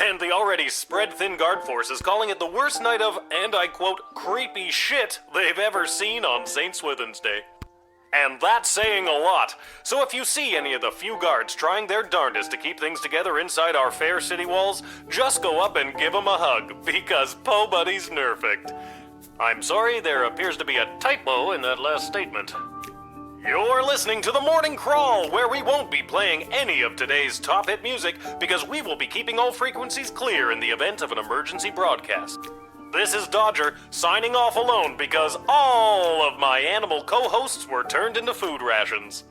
And the already spread-thin guard force is calling it the worst night of, and I quote, creepy shit they've ever seen on St. Swithin's Day. And that's saying a lot. So if you see any of the few guards trying their darndest to keep things together inside our fair city walls, just go up and give them a hug, because Po Buddy's nerfect. I'm sorry, there appears to be a typo in that last statement. You're listening to The Morning Crawl, where we won't be playing any of today's top hit music because we will be keeping all frequencies clear in the event of an emergency broadcast. This is Dodger, signing off alone because all of my animal co-hosts were turned into food rations.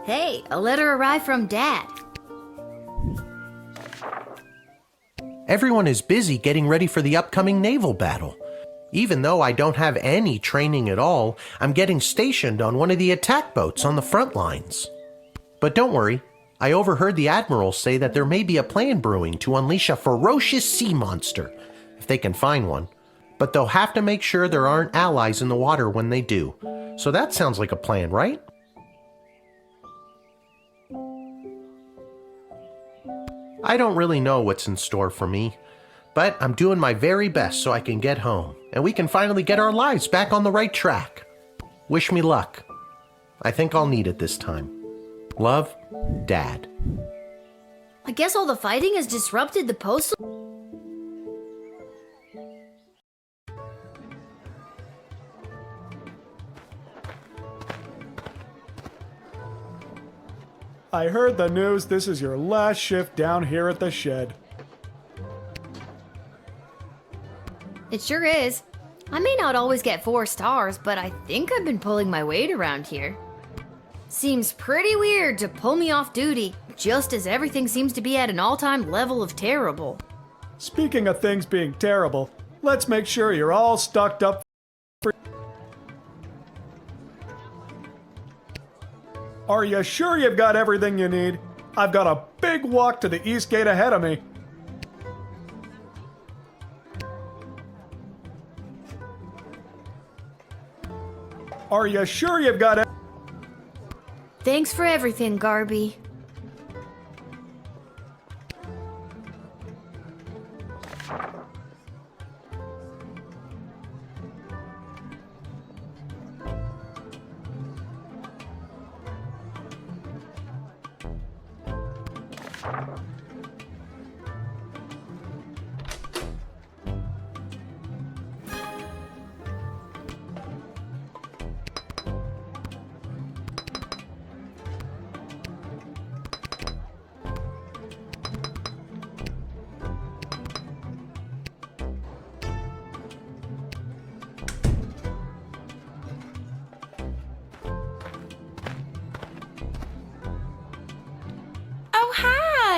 Hey, a letter arrived from Dad. Everyone is busy getting ready for the upcoming naval battle. Even though I don't have any training at all, I'm getting stationed on one of the attack boats on the front lines. But don't worry, I overheard the Admiral say that there may be a plan brewing to unleash a ferocious sea monster, if they can find one. But they'll have to make sure there aren't allies in the water when they do. So that sounds like a plan, right? I don't really know what's in store for me, but I'm doing my very best so I can get home, and we can finally get our lives back on the right track. Wish me luck. I think I'll need it this time. Love, Dad. I guess all the fighting has disrupted the postal... I heard the news this is your last shift down here at the shed. It sure is. I may not always get 4 stars, but I think I've been pulling my weight around here. Seems pretty weird to pull me off duty, just as everything seems to be at an all-time level of terrible. Speaking of things being terrible, let's make sure you're all stocked up for... Are you sure you've got everything you need? I've got a big walk to the east gate ahead of me. Are you sure you've got it? Thanks for everything, Garby.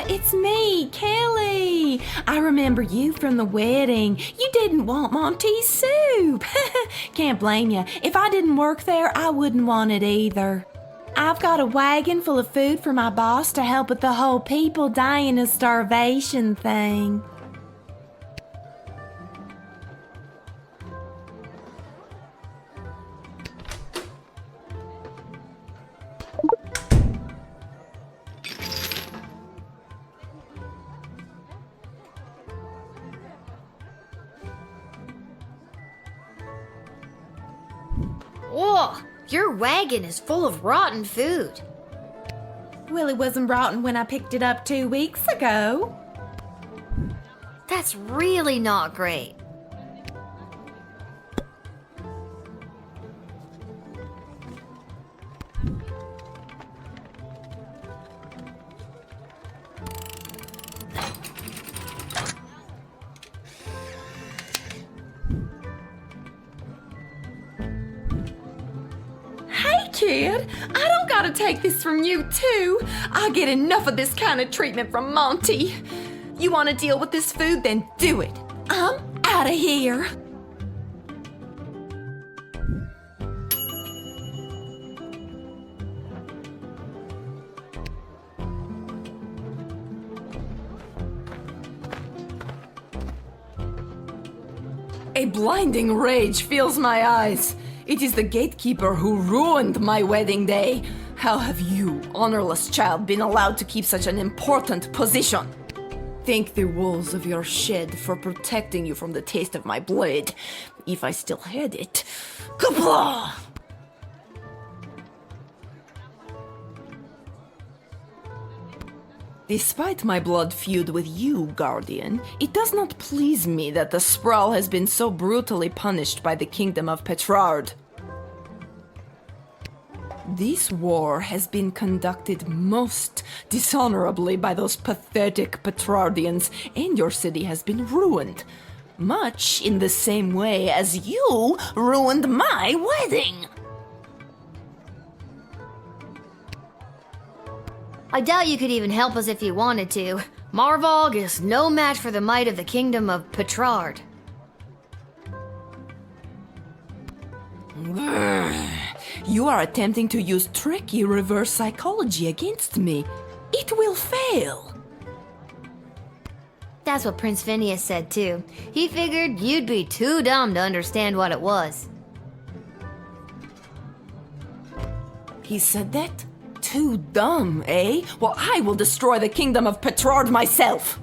It's me, Kellii. I remember you from the wedding. You didn't want Monty's soup. Can't blame you. If I didn't work there, I wouldn't want it either. I've got a wagon full of food for my boss to help with the whole people dying of starvation thing. Ugh, your wagon is full of rotten food. Well, it wasn't rotten when I picked it up 2 weeks ago. That's really not great. Kid, I don't gotta take this from you too. I get enough of this kind of treatment from Monty. You wanna deal with this food, then do it. I'm out of here. A blinding rage fills my eyes. It is the gatekeeper who ruined my wedding day. How have you, honorless child, been allowed to keep such an important position? Thank the walls of your shed for protecting you from the taste of my blade, if I still had it. Kapla! Despite my blood feud with you, Guardian, it does not please me that the Sprawl has been so brutally punished by the Kingdom of Petrard. This war has been conducted most dishonorably by those pathetic Petrardians, and your city has been ruined, much in the same way as you ruined my wedding. I doubt you could even help us if you wanted to. Marvog is no match for the might of the Kingdom of Petrard. You are attempting to use tricky reverse psychology against me. It will fail. That's what Prince Phineas said too. He figured you'd be too dumb to understand what it was. He said that? Too dumb, eh? Well, I will destroy the Kingdom of Petrard myself.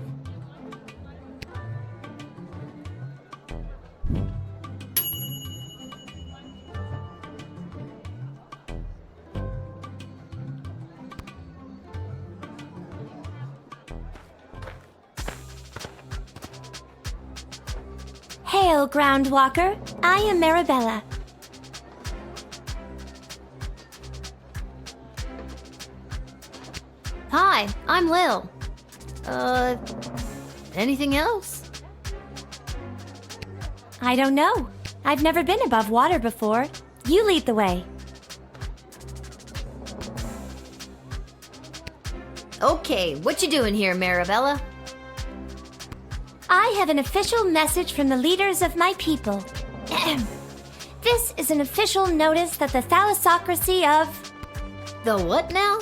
Hail, Groundwalker. I am Marabella. Hi, I'm Lil. Anything else? I don't know. I've never been above water before. You lead the way. Okay, what you doing here, Marabella? I have an official message from the leaders of my people. This is an official notice that the thalassocracy of... The what now?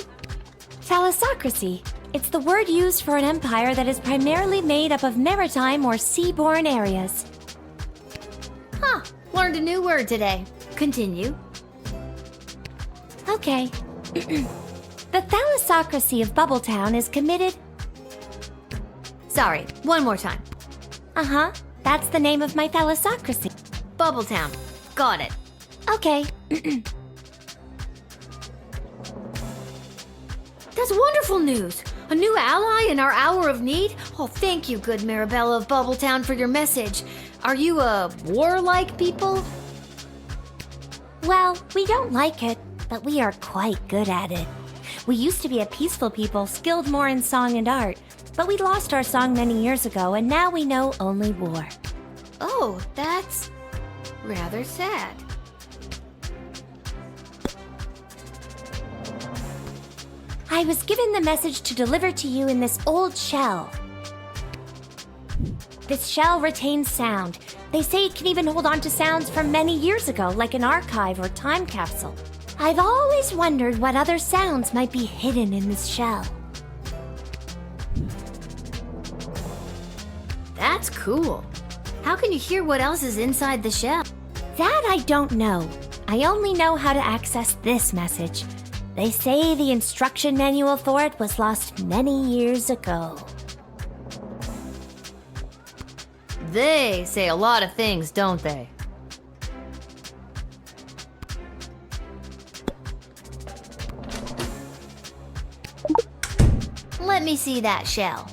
Thalassocracy. It's the word used for an empire that is primarily made up of maritime or seaborne areas. Huh, learned a new word today. Continue. Okay. The thalassocracy of Bubbletown is committed... Sorry, one more time. Uh-huh. That's the name of my thalassocracy. Bubbletown. Got it. Okay. That's wonderful news! A new ally in our hour of need? Oh, thank you, good Marabella of Bubbletown, for your message. Are you a warlike people? Well, we don't like it, but we are quite good at it. We used to be a peaceful people, skilled more in song and art, but we lost our song many years ago, and now we know only war. Oh, that's rather sad. I was given the message to deliver to you in this old shell. This shell retains sound. They say it can even hold on to sounds from many years ago, like an archive or time capsule. I've always wondered what other sounds might be hidden in this shell. That's cool. How can you hear what else is inside the shell? That I don't know. I only know how to access this message. They say the instruction manual for it was lost many years ago. They say a lot of things, don't they? Let me see that shell.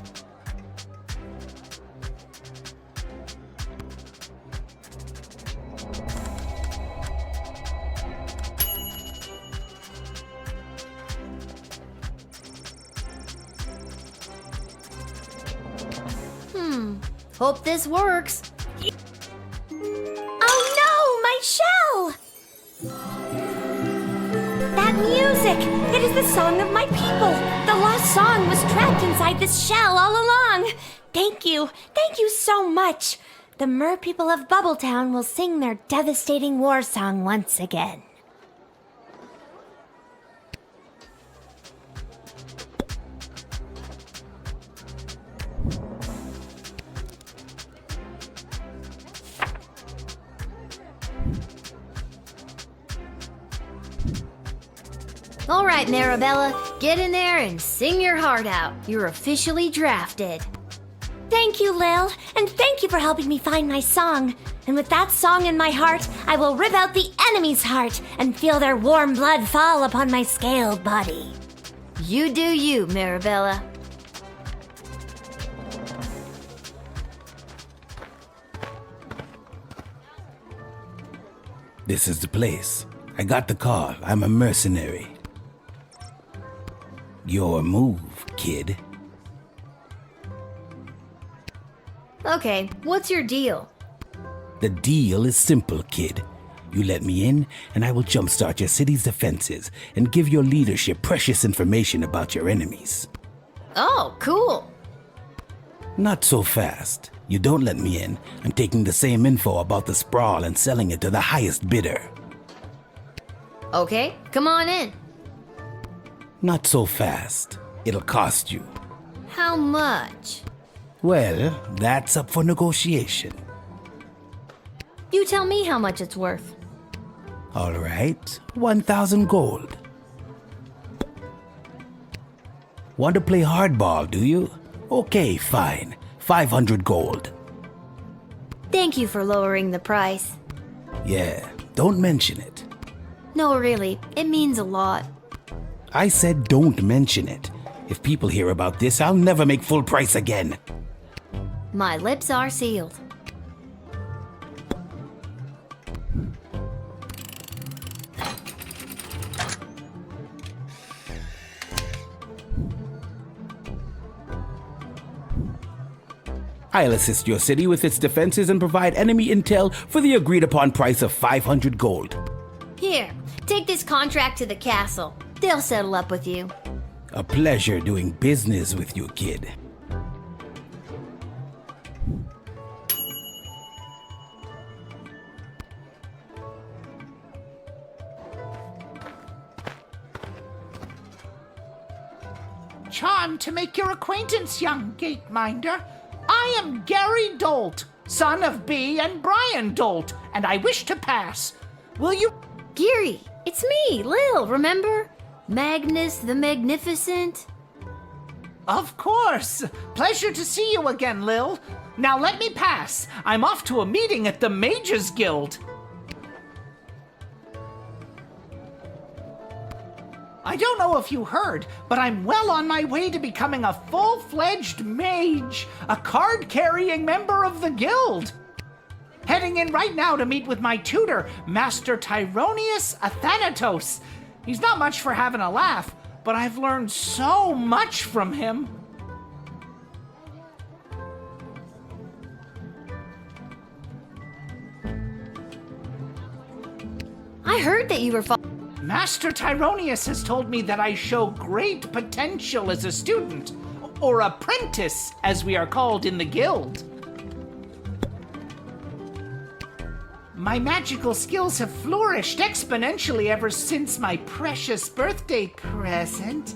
Hope this works. Oh no, my shell! That music! It is the song of my people! The lost song was trapped inside this shell all along! Thank you so much! The mer people of Bubbletown will sing their devastating war song once again. All right, Marabella, get in there and sing your heart out. You're officially drafted. Thank you, Lil, and thank you for helping me find my song. And with that song in my heart, I will rip out the enemy's heart and feel their warm blood fall upon my scaled body. You do you, Marabella. This is the place. I got the call. I'm a mercenary. Your move, kid. Okay, what's your deal? The deal is simple, kid. You let me in, and I will jumpstart your city's defenses and give your leadership precious information about your enemies. Oh, cool. Not so fast. You don't let me in, I'm taking the same info about the sprawl and selling it to the highest bidder. Okay, come on in. Not so fast. It'll cost you. How much? Well, that's up for negotiation. You tell me how much it's worth. All right, 1,000 gold. Want to play hardball, do you? Okay, fine. 500 gold. Thank you for lowering the price. Yeah, don't mention it. No, really, it means a lot. I said don't mention it. If people hear about this, I'll never make full price again. My lips are sealed. I'll assist your city with its defenses and provide enemy intel for the agreed upon price of 500 gold. Here, take this contract to the castle. They'll settle up with you. A pleasure doing business with you, kid. Charmed to make your acquaintance, young gateminder. I am Gary Dolt, son of Bee and Brian Dolt, and I wish to pass. Will you... Geary, it's me, Lil, remember? Magnus the Magnificent. Of course. Pleasure to see you again, Lil. Now let me pass. I'm off to a meeting at the Mages Guild. I don't know if you heard, but I'm well on my way to becoming a full-fledged mage, a card-carrying member of the guild. Heading in right now to meet with my tutor, Master Tyronius Athanatos. He's not much for having a laugh, but I've learned so much from him. I heard that you were Master Tyronius has told me that I show great potential as a student, or apprentice, as we are called in the guild. My magical skills have flourished exponentially ever since my precious birthday present.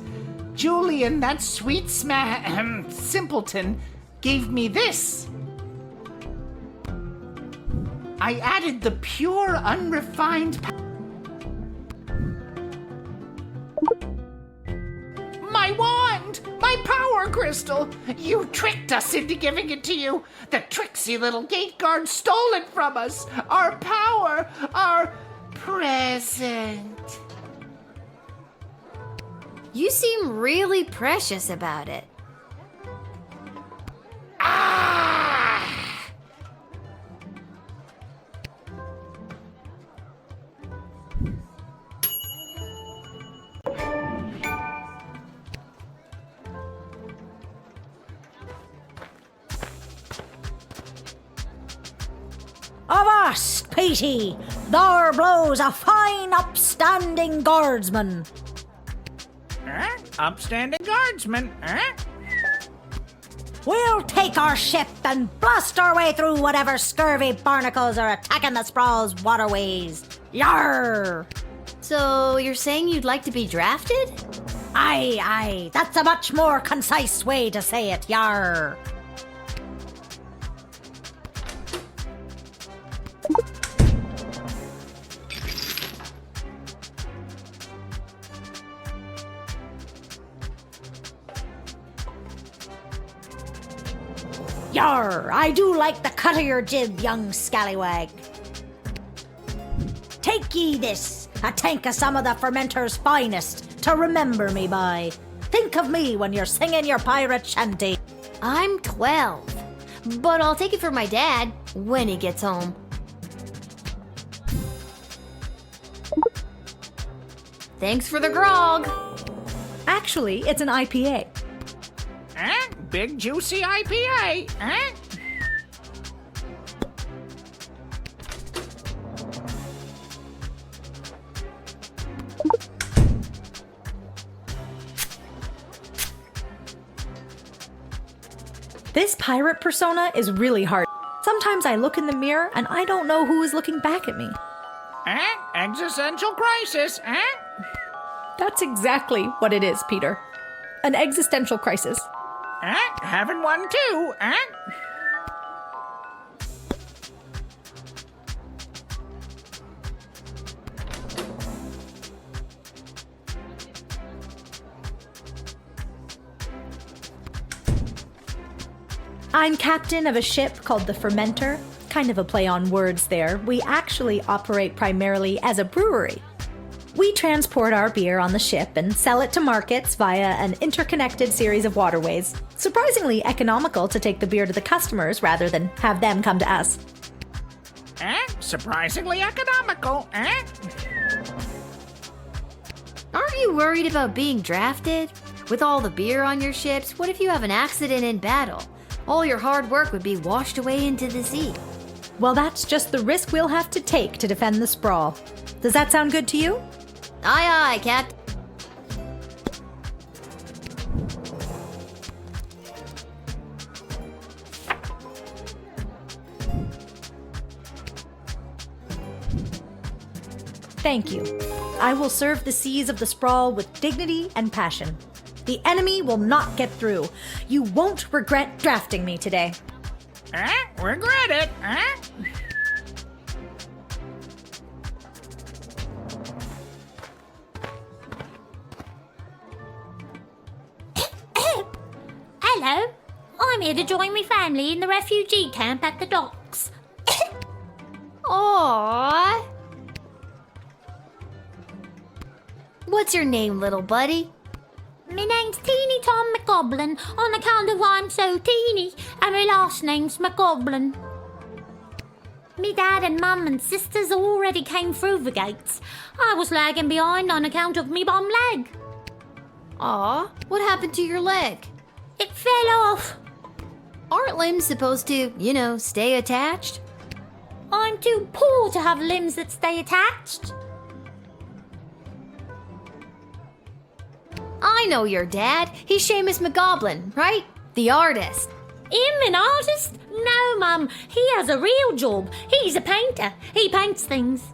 Julian, that sweet simpleton, gave me this. I added the pure, unrefined my wand! My power crystal! You tricked us into giving it to you! The tricksy little gate guard stole it from us! Our power! Our present! You seem really precious about it. Ah! Avast, Petey! There blows a fine upstanding guardsman. Upstanding guardsman, We'll take our ship and blast our way through whatever scurvy barnacles are attacking the sprawl's waterways. Yarr! So, you're saying you'd like to be drafted? Aye, that's a much more concise way to say it, yarr. Yar, I do like the cut of your jib, young scallywag. Take ye this, a tank of some of the fermenter's finest, to remember me by. Think of me when you're singing your pirate shanty. I'm 12, but I'll take it for my dad when he gets home. Thanks for the grog. Actually, it's an IPA. Big juicy IPA, This pirate persona is really hard. Sometimes I look in the mirror and I don't know who is looking back at me. Existential crisis, That's exactly what it is, Peter. An existential crisis. Having one too, I'm captain of a ship called the Fermenter. Kind of a play on words there. We actually operate primarily as a brewery. We transport our beer on the ship and sell it to markets via an interconnected series of waterways. Surprisingly economical to take the beer to the customers rather than have them come to us. Surprisingly economical, Aren't you worried about being drafted? With all the beer on your ships, what if you have an accident in battle? All your hard work would be washed away into the sea. Well, that's just the risk we'll have to take to defend the sprawl. Does that sound good to you? Aye, aye, Captain. Thank you. I will serve the seas of the sprawl with dignity and passion. The enemy will not get through. You won't regret drafting me today. Regret it, Hello, I'm here to join my family in the refugee camp at the docks. Aww. What's your name, little buddy? My name's Teeny Thom MacGoblin on account of I'm so teeny, and my last name's MacGoblin. Me dad and mum and sisters already came through the gates. I was lagging behind on account of me bum leg. Aw, what happened to your leg? It fell off. Aren't limbs supposed to, stay attached? I'm too poor to have limbs that stay attached. I know your dad. He's Seamus MacGoblin, right? The artist. Him an artist? No, Mum. He has a real job. He's a painter. He paints things.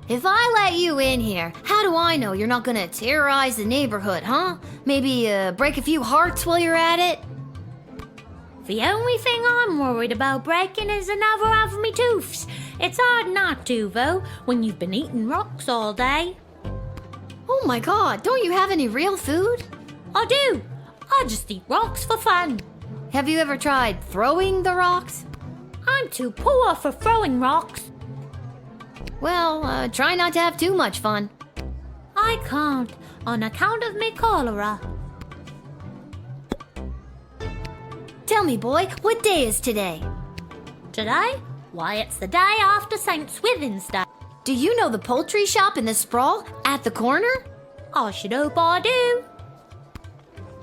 If I let you in here, how do I know you're not gonna terrorize the neighborhood, huh? Maybe break a few hearts while you're at it? The only thing I'm worried about breaking is another of me tooths. It's hard not to, though, when you've been eating rocks all day. Oh my god, don't you have any real food? I do. I just eat rocks for fun. Have you ever tried throwing the rocks? I'm too poor for throwing rocks. Well, try not to have too much fun. I can't, on account of me cholera. Tell me, boy, what day is today? Today? Why, it's the day after St. Swithin's Day. Do you know the poultry shop in the sprawl at the corner? I should hope I do.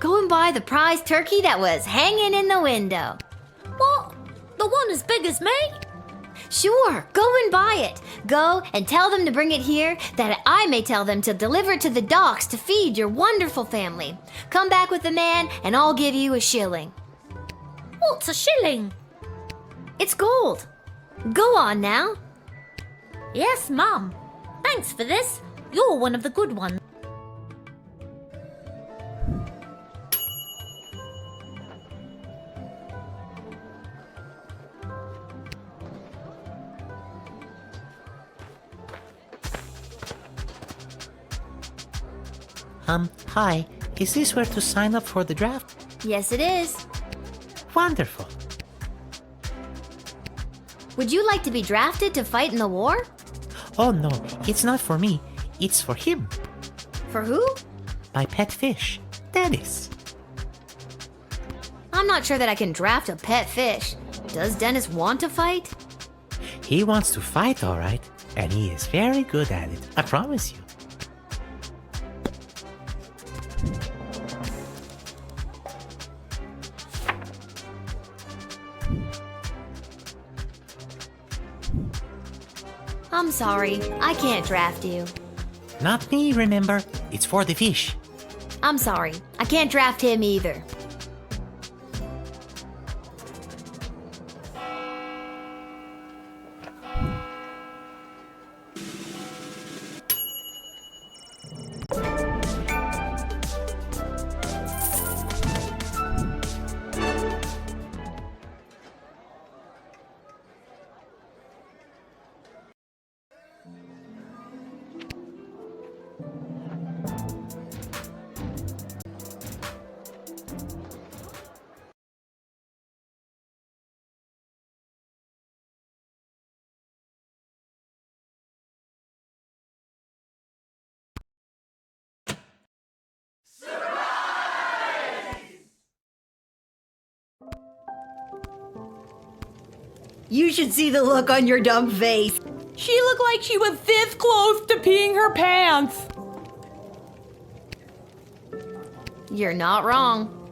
Go and buy the prize turkey that was hanging in the window. What? The one as big as me? Sure, go and buy it. Go and tell them to bring it here, that I may tell them to deliver to the docks to feed your wonderful family. Come back with the man, and I'll give you a shilling. What's a shilling? It's gold. Go on now. Yes, Mum. Thanks for this. You're one of the good ones. Hi. Is this where to sign up for the draft? Yes, it is. Wonderful. Would you like to be drafted to fight in the war? Oh no, it's not for me. It's for him. For who? My pet fish, Dennis. I'm not sure that I can draft a pet fish. Does Dennis want to fight? He wants to fight, all right, and he is very good at it. I promise you. I'm sorry, I can't draft you. Not me, remember? It's for the fish. I'm sorry, I can't draft him either. You should see the look on your dumb face. She looked like she was this close to peeing her pants. You're not wrong.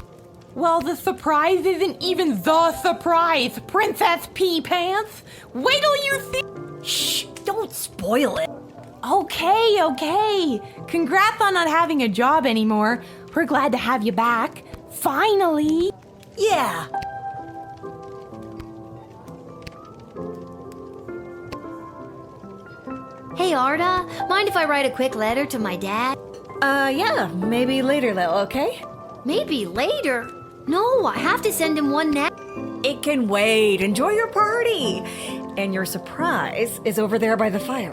Well, the surprise isn't even the surprise, Princess Pea Pants. Wait till you see. Shh, don't spoil it. Okay. Congrats on not having a job anymore. We're glad to have you back. Finally. Yeah. Hey Arda, mind if I write a quick letter to my dad? Yeah, maybe later, Lil, okay? Maybe later? No, I have to send him one now. It can wait. Enjoy your party. And your surprise is over there by the fire.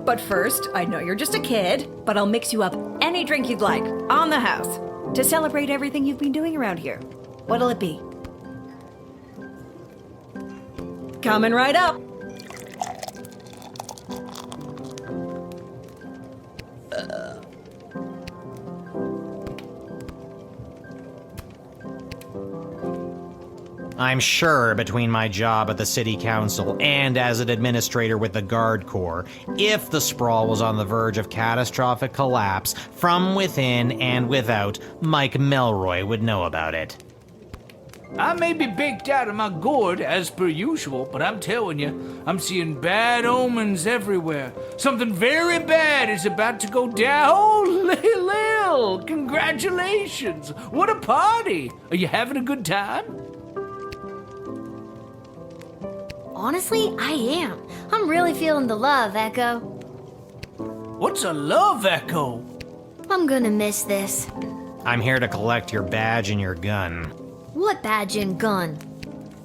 But first, I know you're just a kid, but I'll mix you up any drink you'd like, on the house, to celebrate everything you've been doing around here. What'll it be? Coming right up. I'm sure between my job at the city council and as an administrator with the Guard Corps, if the sprawl was on the verge of catastrophic collapse, from within and without, Mike Melroy would know about it. I may be baked out of my gourd as per usual, but I'm telling you, I'm seeing bad omens everywhere. Something very bad is about to go down. Oh, Lil, congratulations! What a party! Are you having a good time? Honestly, I am. I'm really feeling the love, Echo. What's a love echo? I'm gonna miss this. I'm here to collect your badge and your gun. What badge and gun?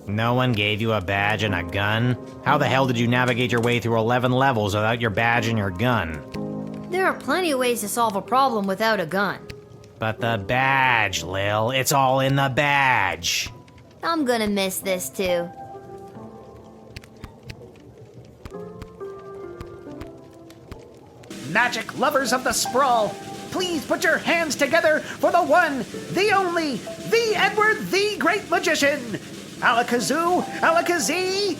No one gave you a badge and a gun? How the hell did you navigate your way through 11 levels without your badge and your gun? There are plenty of ways to solve a problem without a gun. But the badge, Lil, it's all in the badge. I'm gonna miss this too. Magic lovers of the sprawl, please put your hands together for the one, the only, the Edward, the Great Magician! Alakazoo, Alakazee!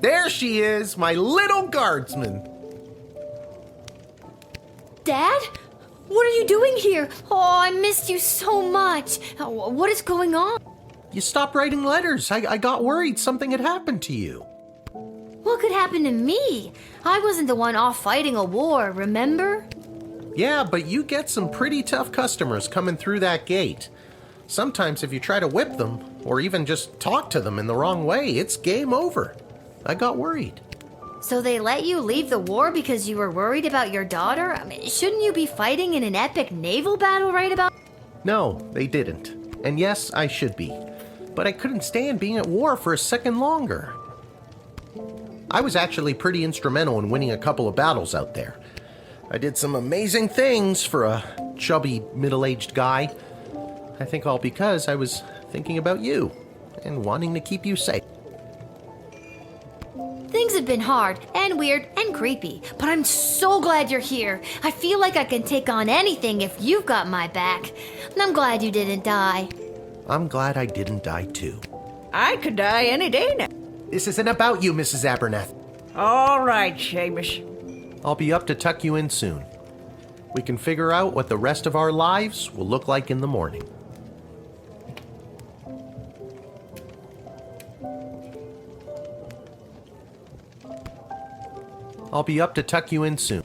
There she is, my little guardsman. Dad? What are you doing here? Oh, I missed you so much. What is going on? You stopped writing letters. I got worried something had happened to you. What could happen to me? I wasn't the one off fighting a war, remember? Yeah, but you get some pretty tough customers coming through that gate. Sometimes if you try to whip them, or even just talk to them in the wrong way, it's game over. I got worried. So they let you leave the war because you were worried about your daughter? I mean, shouldn't you be fighting in an epic naval battle right about? No, they didn't. And yes, I should be. But I couldn't stand being at war for a second longer. I was actually pretty instrumental in winning a couple of battles out there. I did some amazing things for a chubby, middle-aged guy. I think all because I was thinking about you and wanting to keep you safe. Things have been hard and weird and creepy, but I'm so glad you're here. I feel like I can take on anything if you've got my back. And I'm glad you didn't die. I'm glad I didn't die too. I could die any day now. This isn't about you, Mrs. Aberneth. All right, Seamus. I'll be up to tuck you in soon. We can figure out what the rest of our lives will look like in the morning. I'll be up to tuck you in soon.